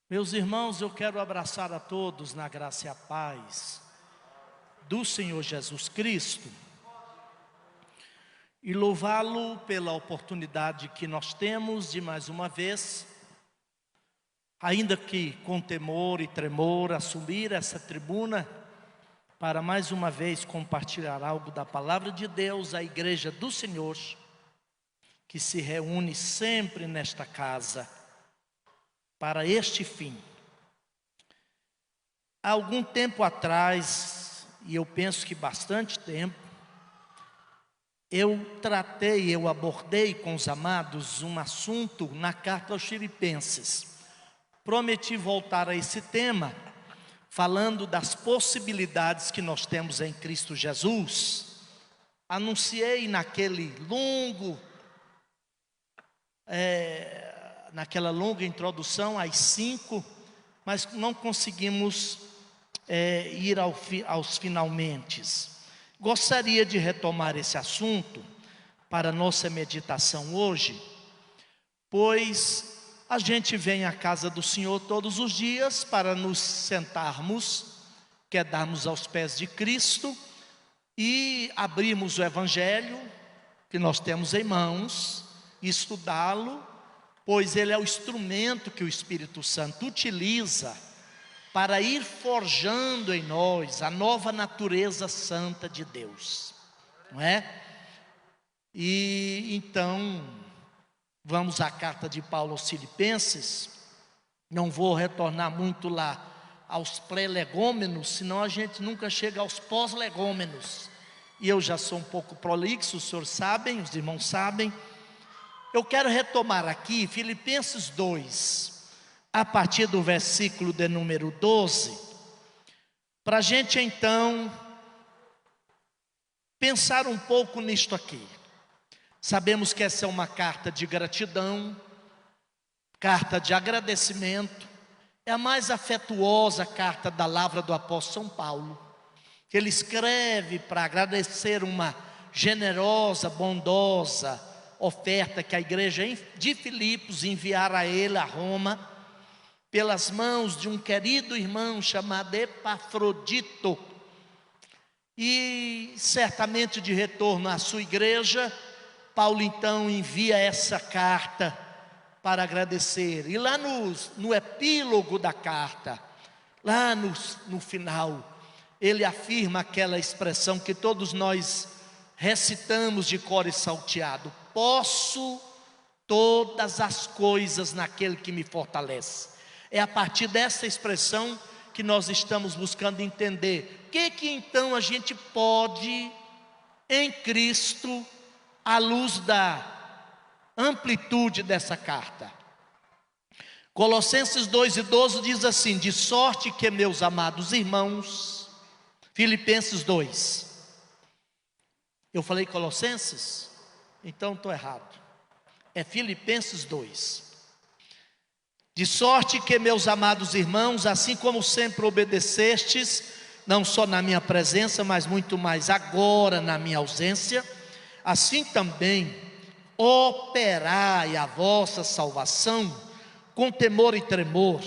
Meus irmãos, eu quero abraçar a todos na graça e a paz do Senhor Jesus Cristo e louvá-lo pela oportunidade que nós temos de mais uma vez, ainda que com temor e tremor, assumir essa tribuna para mais uma vez compartilhar algo da palavra de Deus à igreja do Senhor, que se reúne sempre nesta casa para este fim. Há algum tempo atrás, e eu penso que bastante tempo, eu abordei com os amados um assunto na carta aos Filipenses. Prometi voltar a esse tema, falando das possibilidades que nós temos em Cristo Jesus. Anunciei naquela longa introdução, às 5, mas não conseguimos ir aos finalmente. Gostaria de retomar esse assunto para nossa meditação hoje, pois a gente vem à casa do Senhor todos os dias para nos sentarmos, quedarmos aos pés de Cristo e abrirmos o Evangelho que nós temos em mãos, estudá-lo, pois ele é o instrumento que o Espírito Santo utiliza para ir forjando em nós a nova natureza santa de Deus, não é? E então, vamos à carta de Paulo aos Filipenses. Não vou retornar muito lá aos pré-legômenos, senão a gente nunca chega aos pós-legômenos. E eu já sou um pouco prolixo, os senhores sabem, os irmãos sabem. Eu quero retomar aqui Filipenses 2, a partir do versículo de número 12, para a gente então pensar um pouco nisto aqui. Sabemos que essa é uma carta de gratidão, carta de agradecimento, é a mais afetuosa carta da lavra do apóstolo São Paulo, que ele escreve para agradecer uma generosa, bondosa oferta que a igreja de Filipos enviara a ele, a Roma, pelas mãos de um querido irmão chamado Epafrodito. E certamente de retorno à sua igreja, Paulo então envia essa carta para agradecer. E lá no epílogo da carta, lá no final, ele afirma aquela expressão que todos nós recitamos de cor e salteado: posso todas as coisas naquele que me fortalece. É a partir dessa expressão que nós estamos buscando entender o que então a gente pode em Cristo, à luz da amplitude dessa carta. Colossenses 2:12 diz assim: de sorte que, meus amados irmãos, Filipenses 2. Eu falei Colossenses? Então estou errado. É Filipenses 2. De sorte que, meus amados irmãos, assim como sempre obedecestes, não só na minha presença, mas muito mais agora na minha ausência, assim também operai a vossa salvação com temor e tremor,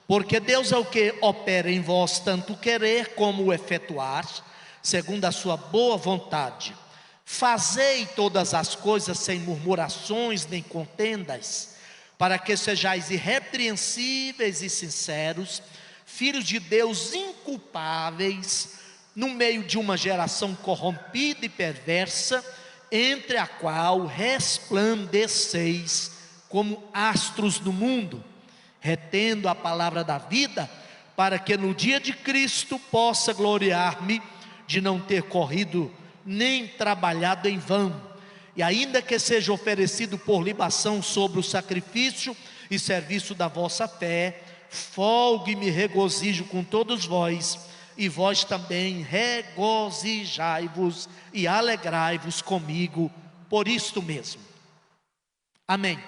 porque Deus é o que opera em vós tanto o querer como o efetuar, segundo a sua boa vontade. Fazei todas as coisas sem murmurações nem contendas, para que sejais irrepreensíveis e sinceros, filhos de Deus inculpáveis, no meio de uma geração corrompida e perversa, entre a qual resplandeceis como astros do mundo, retendo a palavra da vida, para que no dia de Cristo possa gloriar-me de não ter corrido nem trabalhado em vão, e ainda que seja oferecido por libação sobre o sacrifício e serviço da vossa fé, folgue e me regozijo com todos vós, e vós também regozijai-vos e alegrai-vos comigo por isto mesmo. Amém.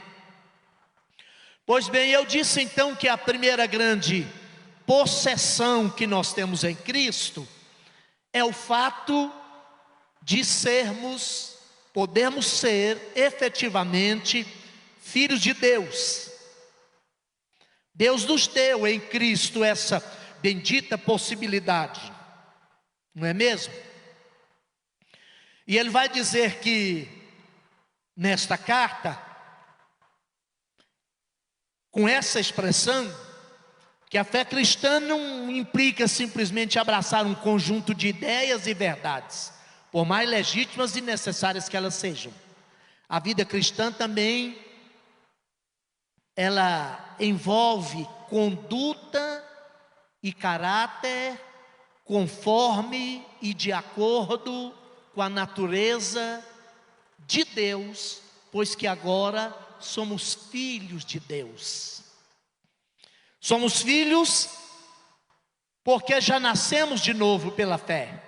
Pois bem, eu disse então que a primeira grande possessão que nós temos em Cristo é o fato de podermos ser efetivamente filhos de Deus. Deus nos deu em Cristo essa bendita possibilidade, não é mesmo? E ele vai dizer que nesta carta, com essa expressão, que a fé cristã não implica simplesmente abraçar um conjunto de ideias e verdades, por mais legítimas e necessárias que elas sejam. A vida cristã também, ela envolve conduta e caráter conforme e de acordo com a natureza de Deus, pois que agora somos filhos de Deus. Somos filhos porque já nascemos de novo pela fé.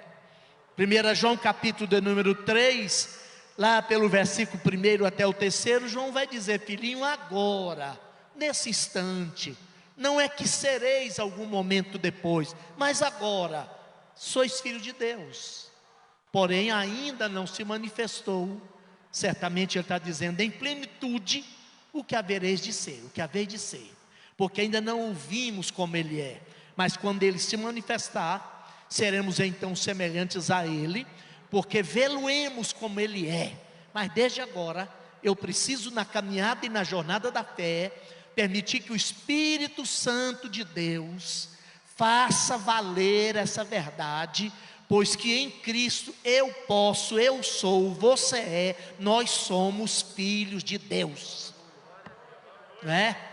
1 João capítulo de número 3, lá pelo versículo 1 até o 3, João vai dizer: filhinho, agora, nesse instante, não é que sereis algum momento depois, mas agora, sois filhos de Deus. Porém ainda não se manifestou, certamente ele está dizendo em plenitude, o que havereis de ser, o que haveis de ser. Porque ainda não o vimos como ele é, mas quando ele se manifestar, seremos então semelhantes a ele, porque vê-lo-emos como ele é. Mas desde agora, eu preciso na caminhada e na jornada da fé, permitir que o Espírito Santo de Deus faça valer essa verdade, pois que em Cristo eu posso, eu sou, você é, nós somos filhos de Deus, não é?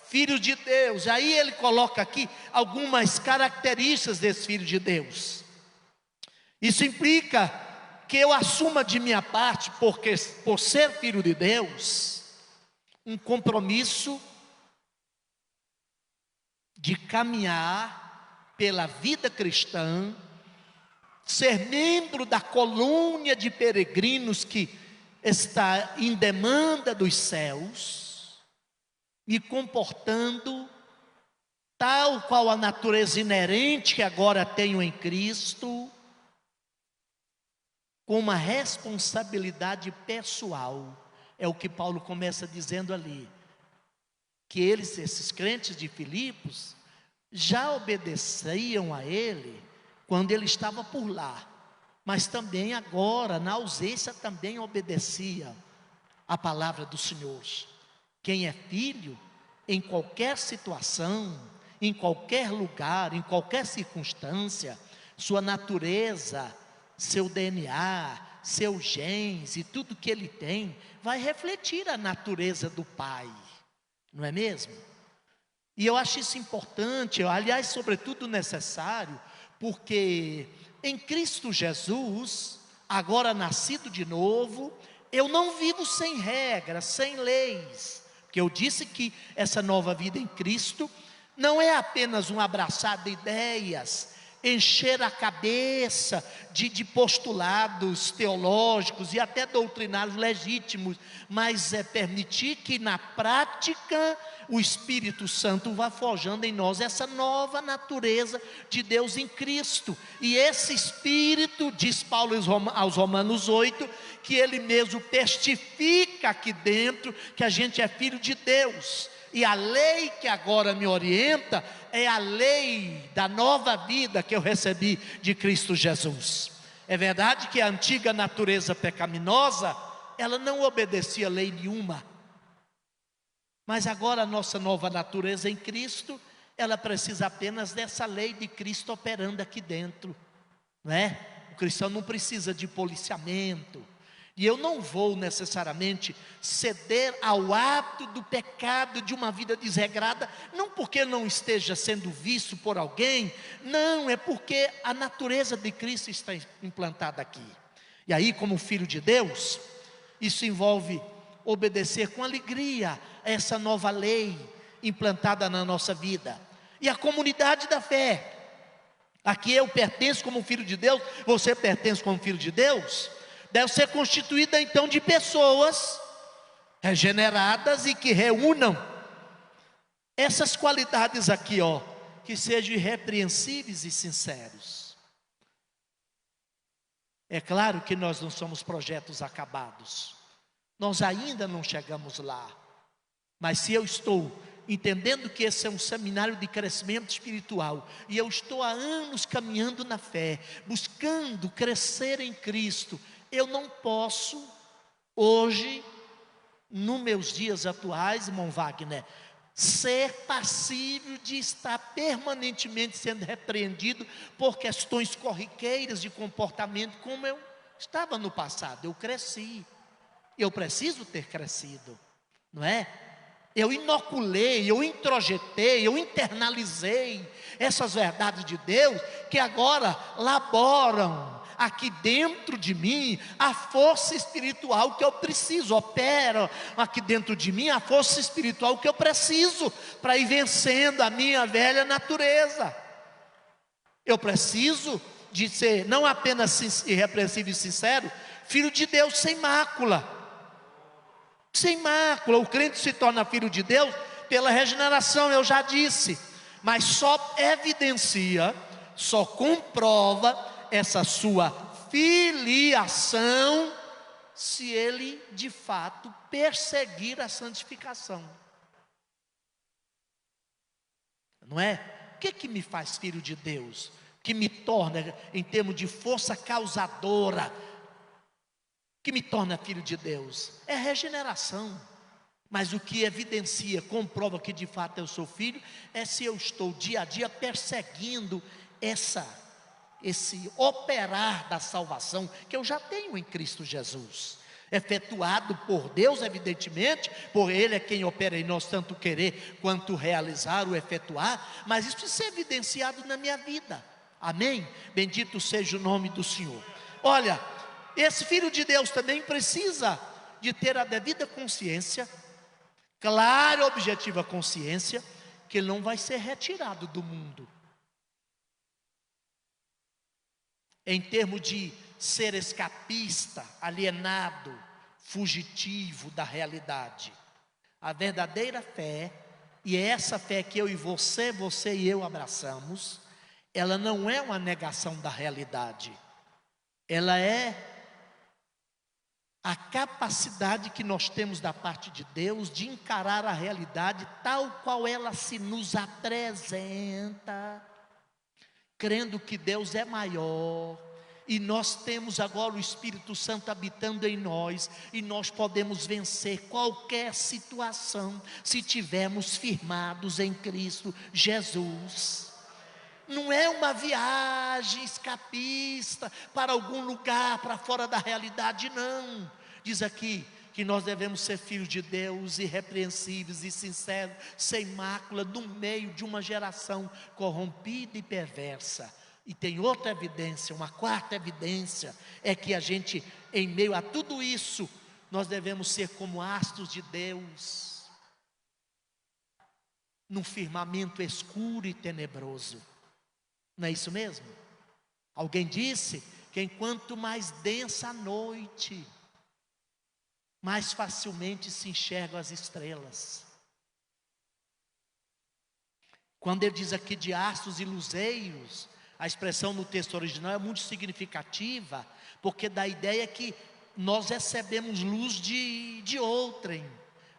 Filho de Deus. Aí ele coloca aqui algumas características desse filho de Deus. Isso implica que eu assuma de minha parte, porque por ser filho de Deus, um compromisso de caminhar pela vida cristã, ser membro da colônia de peregrinos que está em demanda dos céus, me comportando tal qual a natureza inerente que agora tenho em Cristo, com uma responsabilidade pessoal. É o que Paulo começa dizendo ali, que eles, esses crentes de Filipos, já obedeciam a ele quando ele estava por lá, mas também agora, na ausência, também obedecia a palavra do Senhor. Quem é filho, em qualquer situação, em qualquer lugar, em qualquer circunstância, sua natureza, seu DNA, seus genes e tudo que ele tem, vai refletir a natureza do Pai, não é mesmo? E eu acho isso importante, aliás, sobretudo necessário, porque em Cristo Jesus, agora nascido de novo, eu não vivo sem regras, sem leis. Porque eu disse que essa nova vida em Cristo não é apenas um abraçar de ideias, encher a cabeça de postulados teológicos e até doutrinários legítimos, mas é permitir que na prática o Espírito Santo vá forjando em nós essa nova natureza de Deus em Cristo. E esse Espírito, diz Paulo aos Romanos 8, que ele mesmo testifica aqui dentro que a gente é filho de Deus. E a lei que agora me orienta é a lei da nova vida que eu recebi de Cristo Jesus. É verdade que a antiga natureza pecaminosa, ela não obedecia lei nenhuma, mas agora a nossa nova natureza em Cristo, ela precisa apenas dessa lei de Cristo operando aqui dentro, não é? O cristão não precisa de policiamento. E eu não vou necessariamente ceder ao hábito do pecado de uma vida desregrada, não porque não esteja sendo visto por alguém, não, é porque a natureza de Cristo está implantada aqui. E aí, como filho de Deus, isso envolve obedecer com alegria a essa nova lei implantada na nossa vida. E a comunidade da fé, aqui eu pertenço como filho de Deus, você pertence como filho de Deus, deve ser constituída então de pessoas regeneradas e que reúnam essas qualidades aqui, que sejam irrepreensíveis e sinceros. É claro que nós não somos projetos acabados, nós ainda não chegamos lá, mas se eu estou entendendo que esse é um seminário de crescimento espiritual, e eu estou há anos caminhando na fé, buscando crescer em Cristo, eu não posso, hoje, nos meus dias atuais, irmão Wagner, ser passível de estar permanentemente sendo repreendido por questões corriqueiras de comportamento, como eu estava no passado. Eu cresci, eu preciso ter crescido, não é? Eu inoculei, eu introjetei, eu internalizei essas verdades de Deus, que agora laboram aqui dentro de mim a força espiritual que eu preciso, opera aqui dentro de mim a força espiritual que eu preciso para ir vencendo a minha velha natureza. Eu preciso de ser não apenas irrepreensível e sincero, filho de Deus sem mácula. Sem mácula. O crente se torna filho de Deus pela regeneração, eu já disse, mas só evidencia, só comprova essa sua filiação se ele de fato perseguir a santificação. Não é? O que me faz filho de Deus? Que me torna, em termos de força causadora, que me torna filho de Deus? É regeneração. Mas o que evidencia, comprova que de fato eu sou filho, é se eu estou dia a dia perseguindo esse operar da salvação que eu já tenho em Cristo Jesus, efetuado por Deus, evidentemente, por Ele é quem opera em nós, tanto querer quanto realizar, o efetuar, mas isso precisa ser evidenciado na minha vida, amém? Bendito seja o nome do Senhor. Olha, esse filho de Deus também precisa de ter a devida consciência, clara e objetiva consciência, que ele não vai ser retirado do mundo, em termos de ser escapista, alienado, fugitivo da realidade. A verdadeira fé, e é essa fé que eu e você e eu abraçamos, ela não é uma negação da realidade, ela é a capacidade que nós temos da parte de Deus de encarar a realidade tal qual ela se nos apresenta, crendo que Deus é maior, e nós temos agora o Espírito Santo habitando em nós, e nós podemos vencer qualquer situação, se tivermos firmados em Cristo Jesus. Não é uma viagem escapista para algum lugar, para fora da realidade, não. Diz aqui que nós devemos ser filhos de Deus, irrepreensíveis e sinceros, sem mácula, no meio de uma geração corrompida e perversa. E tem outra evidência, uma quarta evidência, é que a gente, em meio a tudo isso, nós devemos ser como astros de Deus, num firmamento escuro e tenebroso. Não é isso mesmo? Alguém disse que enquanto mais densa a noite, mais facilmente se enxergam as estrelas. Quando ele diz aqui de astros e luzeiros, a expressão no texto original é muito significativa, porque dá a ideia que nós recebemos luz de outrem,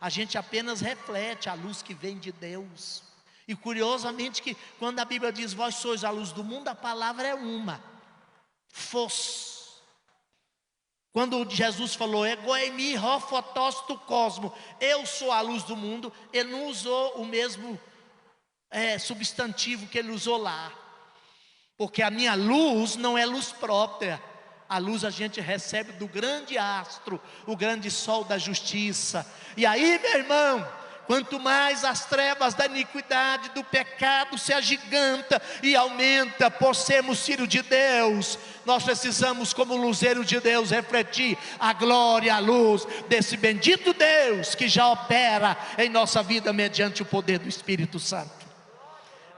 a gente apenas reflete a luz que vem de Deus. E curiosamente que quando a Bíblia diz vós sois a luz do mundo, a palavra é uma, fos. Quando Jesus falou egoemi rofotós tu cosmo, eu sou a luz do mundo, ele não usou o mesmo substantivo que ele usou lá, porque a minha luz não é luz própria. A luz a gente recebe do grande astro, o grande sol da justiça. E aí, meu irmão, quanto mais as trevas da iniquidade, do pecado se agiganta e aumenta, por sermos filhos de Deus, nós precisamos, como luzeiro de Deus, refletir a glória, a luz desse bendito Deus que já opera em nossa vida mediante o poder do Espírito Santo.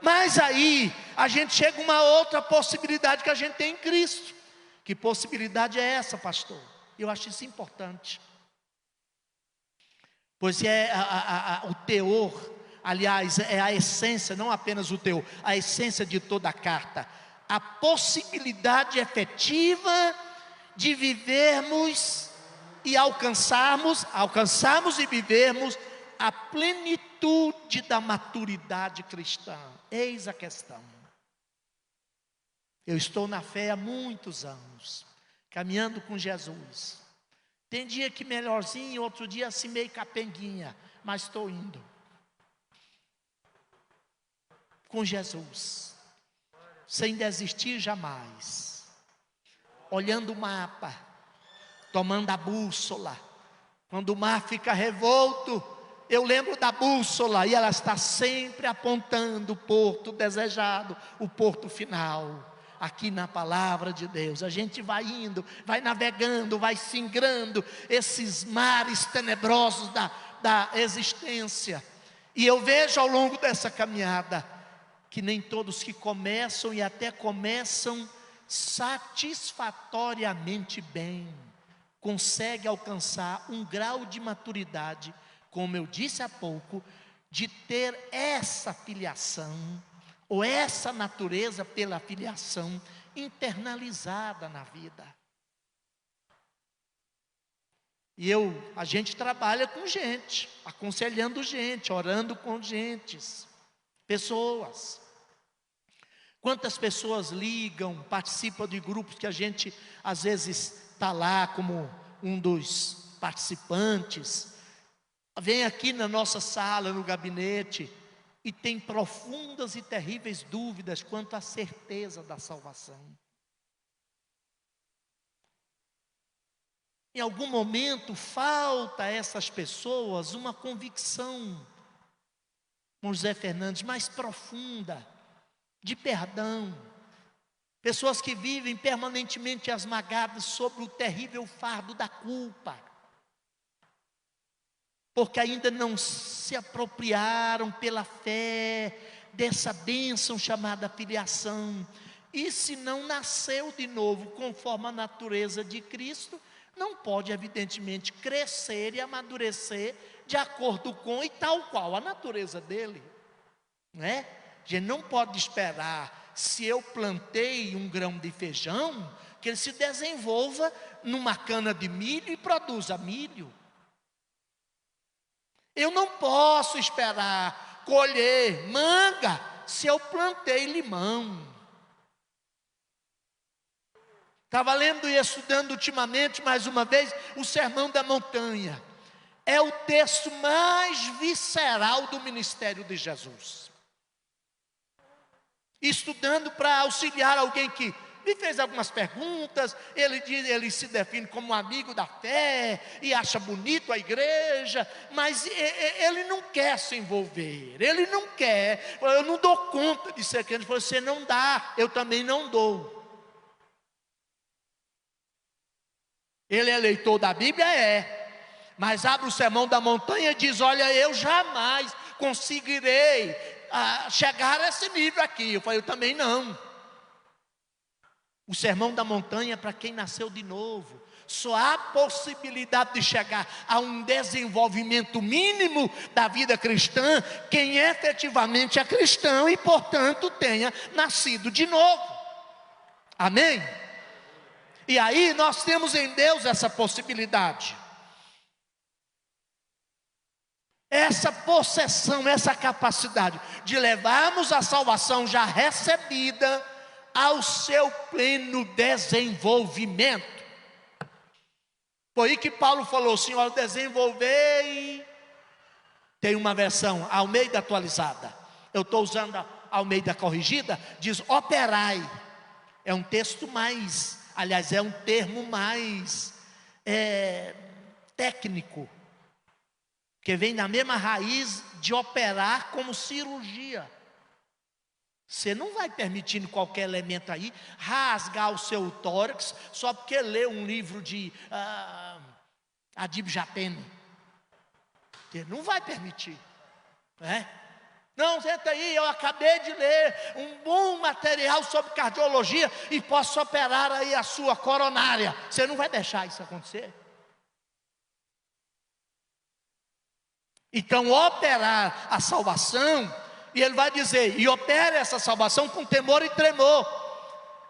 Mas aí a gente chega a uma outra possibilidade que a gente tem em Cristo. Que possibilidade é essa, pastor? Eu acho isso importante, pois é o teor, aliás, é a essência, não apenas o teor, a essência de toda a carta, a possibilidade efetiva de vivermos e alcançarmos e vivermos a plenitude da maturidade cristã. Eis a questão. Eu estou na fé há muitos anos, caminhando com Jesus. Tem dia que melhorzinho, outro dia assim meio capenguinha, mas estou indo com Jesus, sem desistir jamais, olhando o mapa, tomando a bússola. Quando o mar fica revolto, eu lembro da bússola e ela está sempre apontando o porto desejado, o porto final. Aqui na palavra de Deus, a gente vai indo, vai navegando, vai singrando esses mares tenebrosos da existência. E eu vejo ao longo dessa caminhada, que nem todos que começam e até começam satisfatoriamente bem, conseguem alcançar um grau de maturidade, como eu disse há pouco, de ter essa filiação, ou essa natureza pela filiação internalizada na vida. E a gente trabalha com gente, aconselhando gente, orando com pessoas. Quantas pessoas ligam, participam de grupos que a gente às vezes está lá como um dos participantes, vem aqui na nossa sala, no gabinete, e tem profundas e terríveis dúvidas quanto à certeza da salvação. Em algum momento falta a essas pessoas uma convicção, José Fernandes, mais profunda, de perdão. Pessoas que vivem permanentemente esmagadas sobre o terrível fardo da culpa, porque ainda não se apropriaram pela fé dessa bênção chamada filiação. E se não nasceu de novo conforme a natureza de Cristo, não pode evidentemente crescer e amadurecer de acordo com e tal qual a natureza dele, não é? A gente não pode esperar, se eu plantei um grão de feijão, que ele se desenvolva numa cana de milho e produza milho. Eu não posso esperar colher manga se eu plantei limão. Estava lendo e estudando ultimamente, mais uma vez, o Sermão da Montanha. É o texto mais visceral do ministério de Jesus. Estudando para auxiliar alguém que me fez algumas perguntas. Ele se define como um amigo da fé e acha bonito a igreja, mas ele não quer se envolver, ele não quer. Eu não dou conta de ser crente. Você não dá, eu também não dou. Ele é leitor da Bíblia, mas abre o Sermão da Montanha e diz: olha, eu jamais conseguirei chegar a esse nível aqui. Eu falei: eu também não. O Sermão da Montanha é para quem nasceu de novo. Só há possibilidade de chegar a um desenvolvimento mínimo da vida cristã quem efetivamente é cristão e, portanto, tenha nascido de novo. Amém? E aí nós temos em Deus essa possibilidade, essa possessão, essa capacidade de levarmos a salvação já recebida ao seu pleno desenvolvimento. Foi aí que Paulo falou: Senhor, desenvolvei. Tem uma versão Almeida atualizada, eu estou usando a Almeida corrigida, diz operai. É um texto mais, aliás, é um termo mais técnico, que vem na mesma raiz de operar como cirurgia. Você não vai permitindo qualquer elemento aí rasgar o seu tórax só porque lê um livro de Adib Jatene. Você não vai permitir, né? Não, senta aí, eu acabei de ler um bom material sobre cardiologia e posso operar aí a sua coronária. Você não vai deixar isso acontecer? Então, operar a salvação, e ele vai dizer: e opere essa salvação com temor e tremor.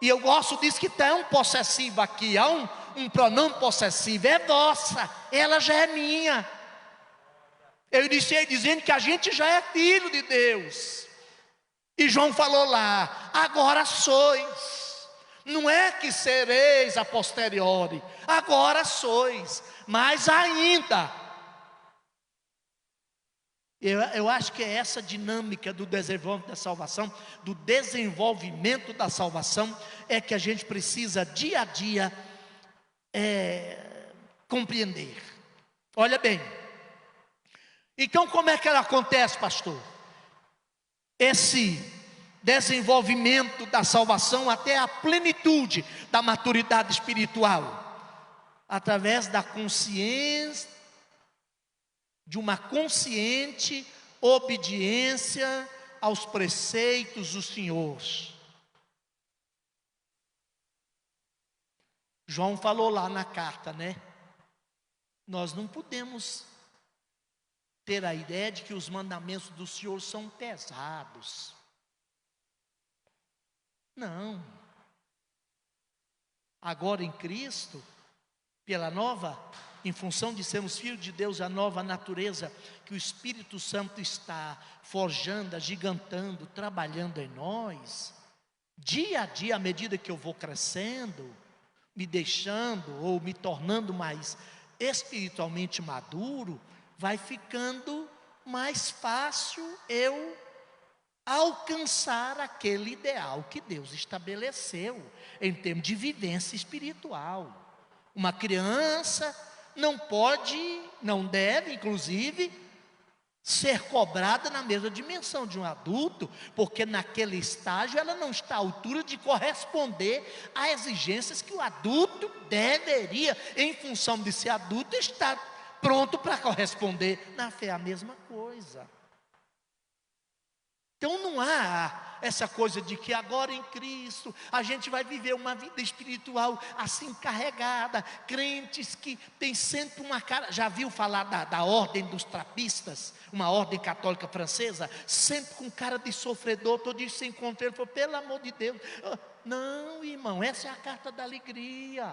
E eu gosto disso, que tem um possessivo aqui, há um pronome possessivo, é vossa, ela já é minha. Eu iniciei dizendo que a gente já é filho de Deus. E João falou lá: agora sois. Não é que sereis a posteriori, agora sois. Mas ainda. Eu acho que é essa dinâmica do desenvolvimento da salvação, é que a gente precisa dia a dia compreender. Olha bem, então como é que ela acontece, pastor? Esse desenvolvimento da salvação até a plenitude da maturidade espiritual, através da consciência, de uma consciente obediência aos preceitos do Senhor. João falou lá na carta, né? Nós não podemos ter a ideia de que os mandamentos do Senhor são pesados. Não. Agora em Cristo, em função de sermos filhos de Deus, a nova natureza que o Espírito Santo está forjando, agigantando, trabalhando em nós, dia a dia, à medida que eu vou crescendo, me deixando ou me tornando mais espiritualmente maduro, vai ficando mais fácil eu alcançar aquele ideal que Deus estabeleceu em termos de vivência espiritual. Uma criança não pode, não deve, inclusive, ser cobrada na mesma dimensão de um adulto, porque naquele estágio ela não está à altura de corresponder a exigências que o adulto deveria, em função de ser adulto, estar pronto para corresponder. Na fé é a mesma coisa. Então não há essa coisa de que agora em Cristo a gente vai viver uma vida espiritual assim carregada. Crentes que tem sempre uma cara, já viu falar da ordem dos trapistas, uma ordem católica francesa, sempre com cara de sofredor. Todo dia se encontrei, ele falou: pelo amor de Deus, não, irmão, essa é a carta da alegria.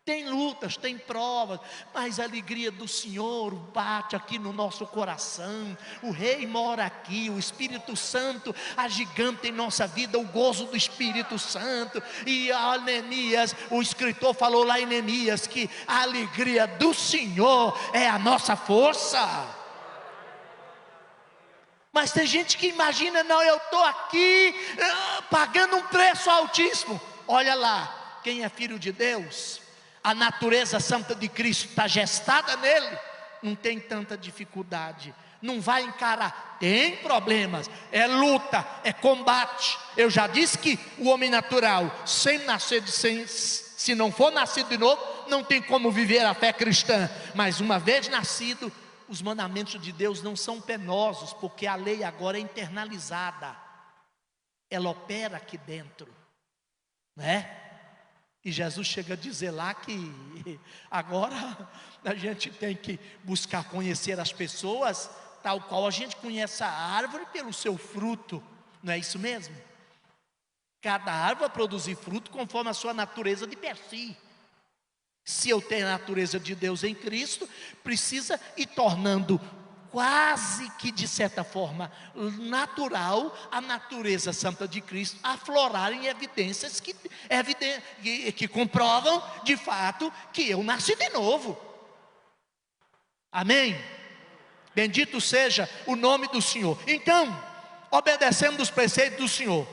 Tem lutas, tem provas, mas a alegria do Senhor bate aqui no nosso coração. O Rei mora aqui, o Espírito Santo agiganta em nossa vida, o gozo do Espírito Santo. E a Neemias, o escritor falou lá em Neemias que a alegria do Senhor é a nossa força. Mas tem gente que imagina: não, eu estou aqui pagando um preço altíssimo. Olha lá, quem é filho de Deus, a natureza santa de Cristo está gestada nele, não tem tanta dificuldade, não vai encarar. Tem problemas, é luta, é combate. Eu já disse que o homem natural, se não for nascido de novo, não tem como viver a fé cristã. Mas uma vez nascido, os mandamentos de Deus não são penosos, porque a lei agora é internalizada, ela opera aqui dentro, né? E Jesus chega a dizer lá que agora a gente tem que buscar conhecer as pessoas tal qual a gente conhece a árvore pelo seu fruto. Não é isso mesmo? Cada árvore vai produzir fruto conforme a sua natureza de per si. Se eu tenho a natureza de Deus em Cristo, precisa ir tornando quase que de certa forma natural a natureza santa de Cristo aflorar em evidências que comprovam de fato que eu nasci de novo. Amém? Bendito seja o nome do Senhor. Então, obedecendo os preceitos do Senhor,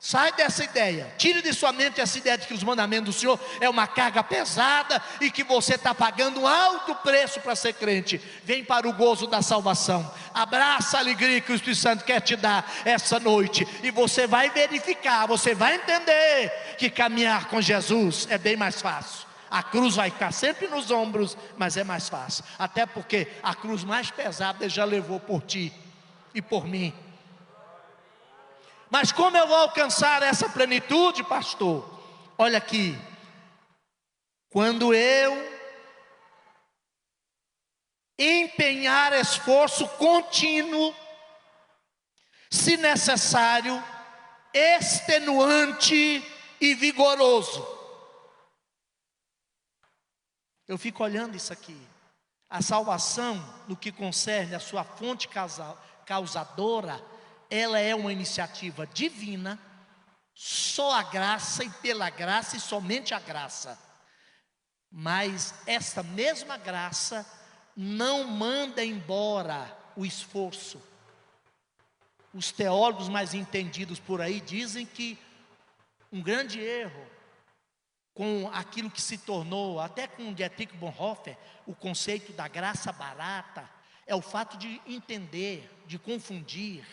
sai dessa ideia, tire de sua mente essa ideia de que os mandamentos do Senhor é uma carga pesada e que você está pagando um alto preço para ser crente. Vem para o gozo da salvação, abraça a alegria que o Espírito Santo quer te dar essa noite, e você vai verificar, você vai entender que caminhar com Jesus é bem mais fácil. A cruz vai ficar sempre nos ombros, mas é mais fácil, até porque a cruz mais pesada Ele já levou por ti e por mim. Mas como eu vou alcançar essa plenitude, pastor? Olha aqui, quando eu empenhar esforço contínuo, se necessário, extenuante e vigoroso. Eu fico olhando isso aqui. A salvação, no que concerne a sua fonte causadora, ela é uma iniciativa divina, só a graça e pela graça e somente a graça. Mas essa mesma graça não manda embora o esforço. Os teólogos mais entendidos por aí dizem que um grande erro com aquilo que se tornou, até com Dietrich Bonhoeffer, o conceito da graça barata, é o fato de entender, de confundir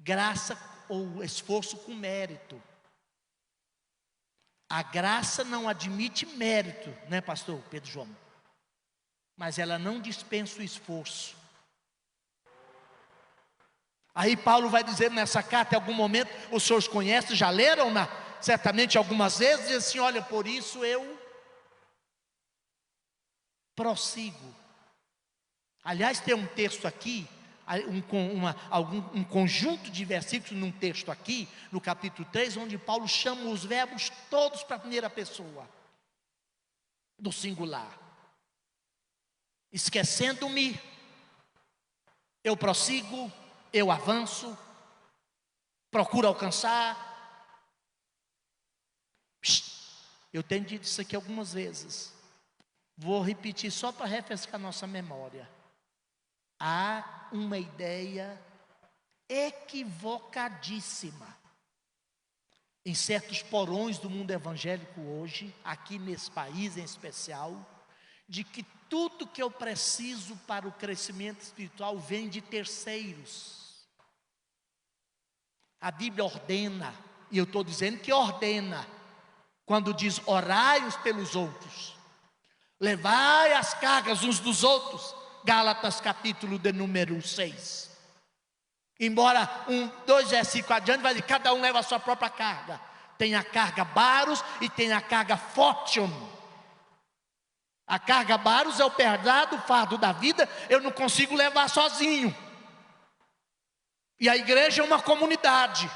graça ou esforço com mérito. A graça não admite mérito, né, pastor Pedro João? Mas ela não dispensa o esforço. Aí Paulo vai dizer nessa carta, em algum momento, os senhores conhecem, já leram-na certamente algumas vezes, diz assim: olha, por isso eu prossigo. Aliás, tem um texto aqui, um conjunto de versículos num texto aqui, no capítulo 3, onde Paulo chama os verbos todos para a primeira pessoa, do singular. Esquecendo-me, eu prossigo, eu avanço, procuro alcançar. Eu tenho dito isso aqui algumas vezes, vou repetir só para refrescar nossa memória. Há uma ideia equivocadíssima em certos porões do mundo evangélico hoje, aqui nesse país em especial, de que tudo que eu preciso para o crescimento espiritual vem de terceiros. A Bíblia ordena, e eu estou dizendo que ordena, quando diz orai uns pelos outros, levai as cargas uns dos outros, Gálatas capítulo de número 6. Embora 2 versículos adiante vai dizer, cada um leva a sua própria carga. Tem a carga baros e tem a carga fortium. A carga baros é o pesado, o fardo da vida, eu não consigo levar sozinho. E a igreja é uma comunidade.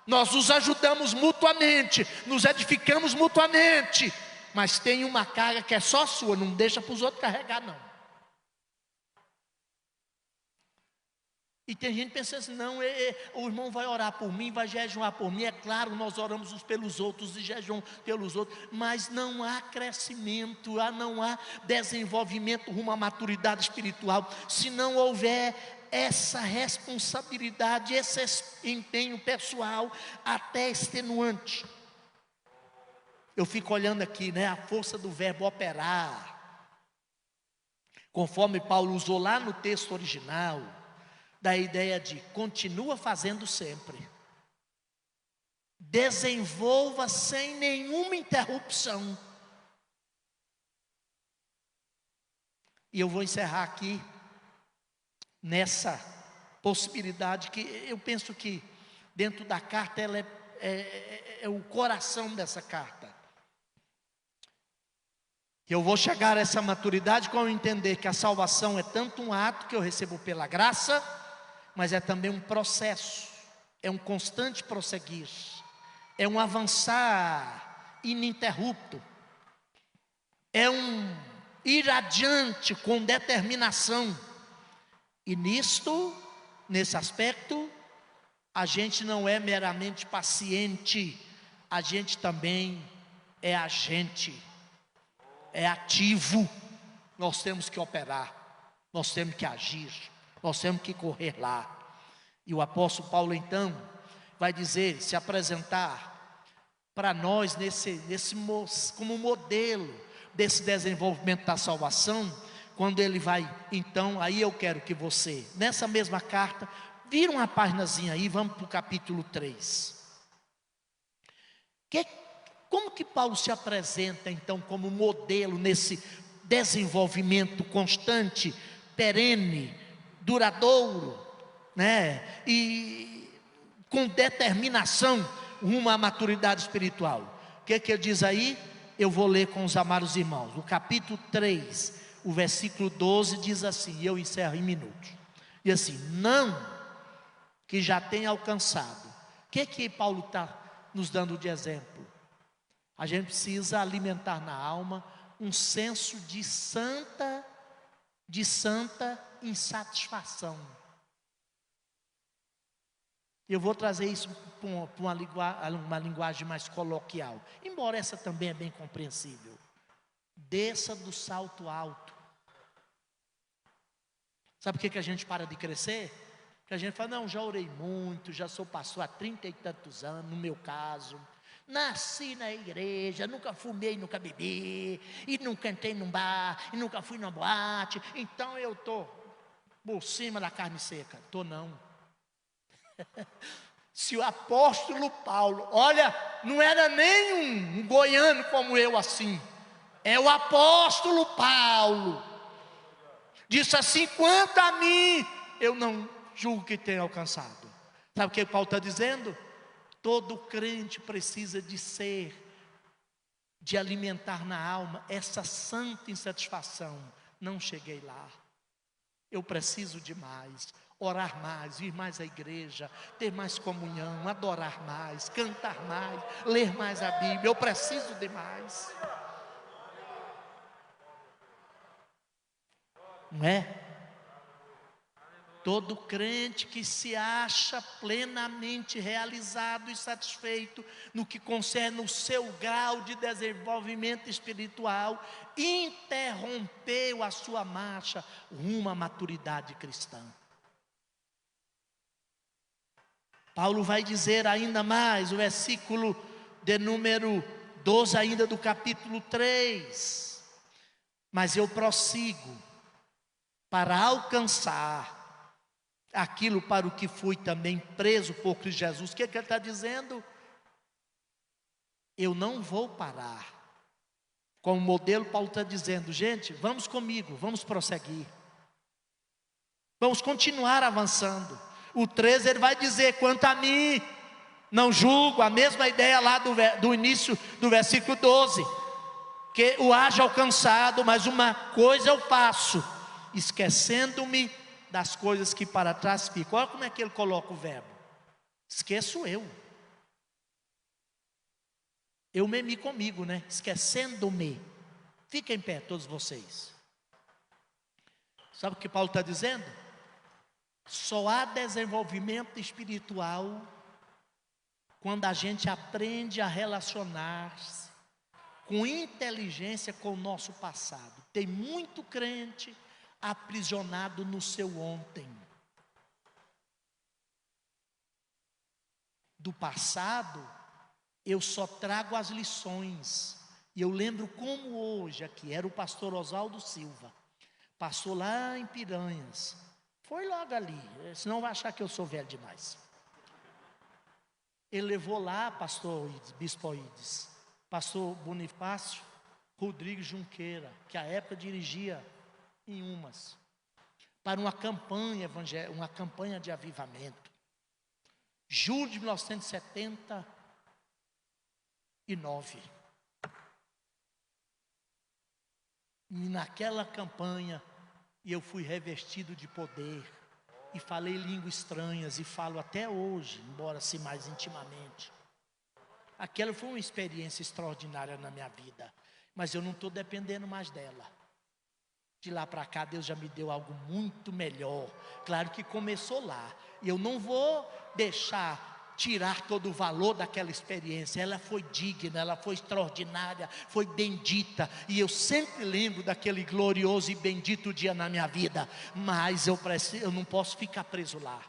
Nós nos ajudamos mutuamente, nos edificamos mutuamente. Mas tem uma carga que é só sua, não deixa para os outros carregar não. E tem gente pensando assim, não, o irmão vai orar por mim, vai jejuar por mim. É claro, nós oramos uns pelos outros e jejuam pelos outros, mas não há crescimento, não há desenvolvimento rumo à maturidade espiritual, se não houver essa responsabilidade, esse empenho pessoal, até extenuante. Eu fico olhando aqui, né, a força do verbo operar, conforme Paulo usou lá no texto original, da ideia de continua fazendo sempre, desenvolva sem nenhuma interrupção. E eu vou encerrar aqui nessa possibilidade que eu penso que dentro da carta ela é o coração dessa carta. Eu vou chegar a essa maturidade com eu entender que a salvação é tanto um ato que eu recebo pela graça, mas é também um processo, é um constante prosseguir, é um avançar ininterrupto, é um ir adiante com determinação. E nesse aspecto, a gente não é meramente paciente, a gente também é agente, é ativo. Nós temos que operar, nós temos que agir, nós temos que correr lá. E o apóstolo Paulo então vai dizer, se apresentar para nós como modelo desse desenvolvimento da salvação, quando ele vai, então, aí eu quero que você, nessa mesma carta, vira uma páginazinha aí, vamos para o capítulo 3. Como que Paulo se apresenta então como modelo nesse desenvolvimento constante, perene, duradouro, né? E com determinação rumo à maturidade espiritual? O que ele diz aí? Eu vou ler com os amados irmãos. No capítulo 3, o versículo 12 diz assim, e eu encerro em minutos. E assim, não que já tenha alcançado. O que Paulo está nos dando de exemplo? A gente precisa alimentar na alma um senso de santa de santa insatisfação. Eu vou trazer isso para uma linguagem mais coloquial, embora essa também é bem compreensível. Desça do salto alto. Sabe por que a gente para de crescer? Porque a gente fala, não, já orei muito, já sou pastor há 30 e tantos anos, no meu caso. Nasci na igreja, nunca fumei, nunca bebi, e nunca entrei num bar, e nunca fui numa boate. Então eu estou por cima da carne seca. Estou não. Se o apóstolo Paulo, olha, não era nem um goiano como eu assim. É o apóstolo Paulo. Disse assim, quanto a mim, eu não julgo que tenha alcançado. Sabe o que Paulo está dizendo? Todo crente precisa de alimentar na alma essa santa insatisfação. Não cheguei lá. Eu preciso de mais, orar mais, ir mais à igreja, ter mais comunhão, adorar mais, cantar mais, ler mais a Bíblia. Eu preciso de mais. Não é? Todo crente que se acha plenamente realizado e satisfeito no que concerne o seu grau de desenvolvimento espiritual, interrompeu a sua marcha rumo à maturidade cristã. Paulo vai dizer ainda mais, o versículo de número 12 ainda do capítulo 3. Mas eu prossigo para alcançar aquilo para o que fui também preso por Cristo Jesus. O que ele está dizendo? Eu não vou parar. Como modelo, Paulo está dizendo, gente, vamos comigo, vamos prosseguir. Vamos continuar avançando. O 13 ele vai dizer, quanto a mim, não julgo, a mesma ideia lá do início do versículo 12. Que o haja alcançado, mas uma coisa eu faço, esquecendo-me das coisas que para trás ficam. Olha como é que ele coloca o verbo. Esqueço eu. Eu memi comigo, né? Esquecendo-me. Fiquem em pé, todos vocês. Sabe o que Paulo está dizendo? Só há desenvolvimento espiritual quando a gente aprende a relacionar-se com inteligência com o nosso passado. Tem muito crente aprisionado no seu ontem. Do passado, eu só trago as lições. E eu lembro como hoje aqui, era o pastor Oswaldo Silva. Passou lá em Piranhas. Foi logo ali, senão vai achar que eu sou velho demais. Ele levou lá, pastor Oides, bispo Oides, pastor Bonifácio Rodrigues Junqueira, que à época dirigia em Umas, para uma campanha evangélica, uma campanha de avivamento. Julho de 1979. E naquela campanha, eu fui revestido de poder, e falei línguas estranhas, e falo até hoje, embora assim mais intimamente. Aquela foi uma experiência extraordinária na minha vida, mas eu não estou dependendo mais dela. De lá para cá, Deus já me deu algo muito melhor. Claro que começou lá. E eu não vou tirar todo o valor daquela experiência. Ela foi digna, ela foi extraordinária, foi bendita. E eu sempre lembro daquele glorioso e bendito dia na minha vida. Mas eu não posso ficar preso lá.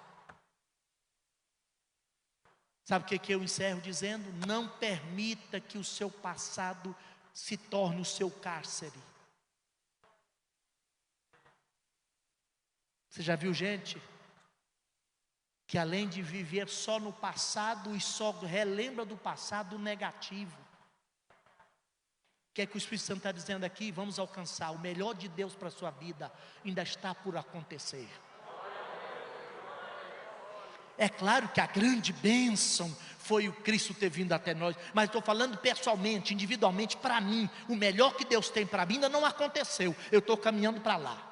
Sabe o que eu encerro dizendo? Não permita que o seu passado se torne o seu cárcere. Você já viu gente que além de viver só no passado e só relembra do passado negativo? O que é que o Espírito Santo está dizendo aqui? Vamos alcançar o melhor de Deus para a sua vida, ainda está por acontecer. É claro que a grande bênção foi o Cristo ter vindo até nós, mas estou falando pessoalmente, individualmente, para mim, o melhor que Deus tem para mim ainda não aconteceu, eu estou caminhando para lá.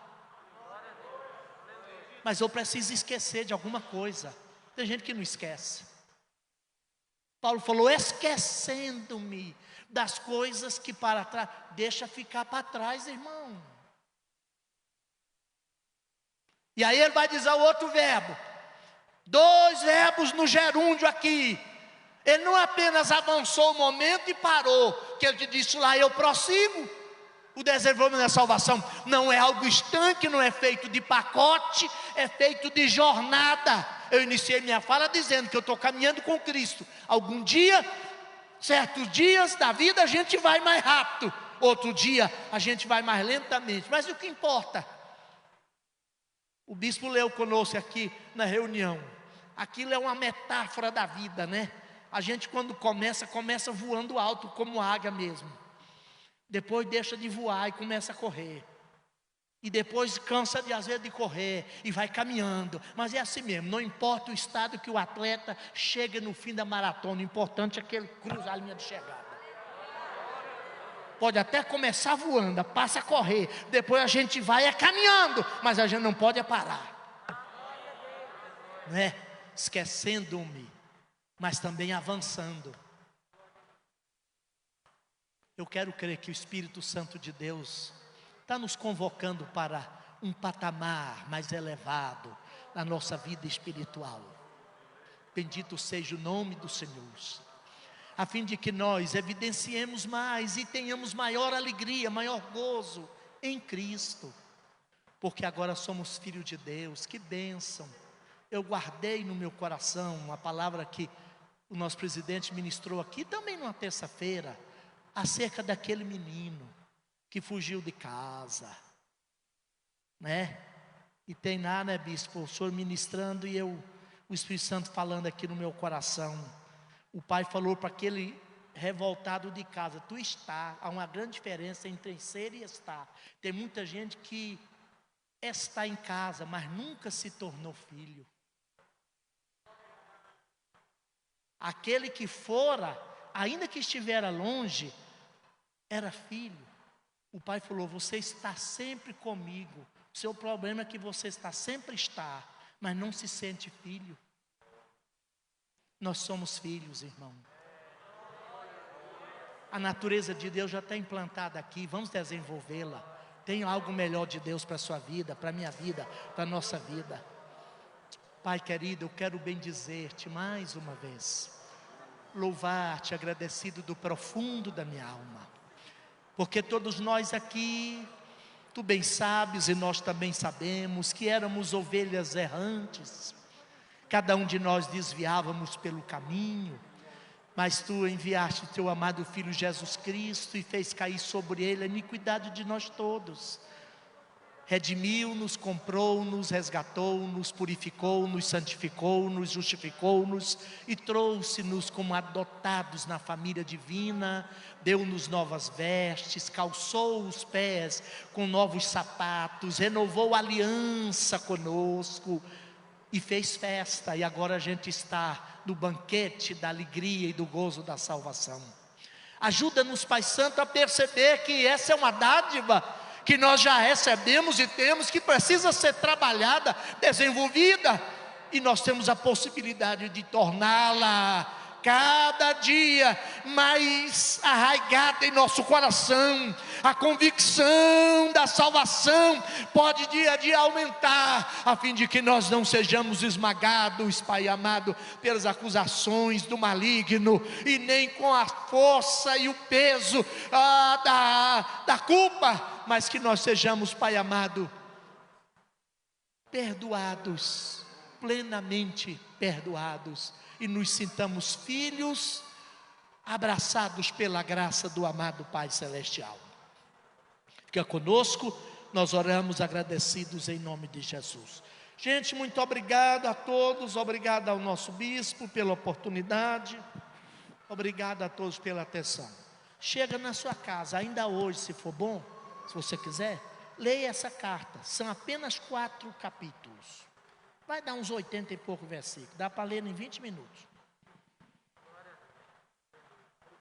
Mas eu preciso esquecer de alguma coisa. Tem gente que não esquece. Paulo falou, esquecendo-me das coisas que para trás. Deixa ficar para trás, irmão. E aí ele vai dizer o outro verbo. 2 verbos no gerúndio aqui. Ele não apenas avançou o momento e parou, que ele disse lá, eu prossigo. O desenvolvimento da salvação não é algo estanque, não é feito de pacote, é feito de jornada. Eu iniciei minha fala dizendo que eu estou caminhando com Cristo. Algum dia, certos dias da vida a gente vai mais rápido, outro dia a gente vai mais lentamente. Mas o que importa? O bispo leu conosco aqui na reunião. Aquilo é uma metáfora da vida, né? A gente quando começa voando alto como águia mesmo. Depois deixa de voar e começa a correr. E depois cansa às vezes de correr e vai caminhando. Mas é assim mesmo, não importa o estado que o atleta chega no fim da maratona. O importante é que ele cruza a linha de chegada. Pode até começar voando, passa a correr. Depois a gente vai caminhando, mas a gente não pode parar. Não é? Esquecendo-me, mas também avançando. Eu quero crer que o Espírito Santo de Deus está nos convocando para um patamar mais elevado na nossa vida espiritual. Bendito seja o nome do Senhor, a fim de que nós evidenciemos mais e tenhamos maior alegria, maior gozo em Cristo, porque agora somos filhos de Deus. Que bênção! Eu guardei no meu coração uma palavra que o nosso presidente ministrou aqui também numa terça-feira, acerca daquele menino que fugiu de casa, né? E tem lá, né, bispo, o senhor ministrando e o Espírito Santo falando aqui no meu coração. O pai falou para aquele revoltado de casa, tu está, há uma grande diferença entre ser e estar. Tem muita gente que está em casa, mas nunca se tornou filho. Aquele que fora, ainda que estivera longe, era filho. O pai falou, você está sempre comigo. O seu problema é que você sempre está, mas não se sente filho. Nós somos filhos, irmão. A natureza de Deus já está implantada aqui, vamos desenvolvê-la. Tem algo melhor de Deus para a sua vida, para a minha vida, para a nossa vida. Pai querido, eu quero bendizer-te mais uma vez, louvar-te, agradecido do profundo da minha alma, porque todos nós aqui, tu bem sabes e nós também sabemos que éramos ovelhas errantes, cada um de nós desviávamos pelo caminho, mas tu enviaste teu amado Filho Jesus Cristo e fez cair sobre ele a iniquidade de nós todos. Redimiu-nos, comprou-nos, resgatou-nos, purificou-nos, santificou-nos, justificou-nos e trouxe-nos como adotados na família divina, deu-nos novas vestes, calçou os pés com novos sapatos, renovou a aliança conosco e fez festa, e agora a gente está no banquete da alegria e do gozo da salvação. Ajuda-nos, Pai Santo, a perceber que essa é uma dádiva que nós já recebemos e temos, que precisa ser trabalhada, desenvolvida, e nós temos a possibilidade de torná-la cada dia mais arraigada em nosso coração. A convicção da salvação pode dia a dia aumentar, a fim de que nós não sejamos esmagados, Pai amado, pelas acusações do maligno, e nem com a força e o peso da culpa, mas que nós sejamos, Pai amado, perdoados, plenamente perdoados, e nos sintamos filhos, abraçados pela graça do amado Pai Celestial. Fica conosco, nós oramos agradecidos em nome de Jesus. Gente, muito obrigado a todos, obrigado ao nosso bispo pela oportunidade, obrigado a todos pela atenção. Chega na sua casa, ainda hoje, se for bom, se você quiser, leia essa carta, são apenas 4 capítulos. Vai dar uns 80 e pouco versículos, dá para ler em 20 minutos.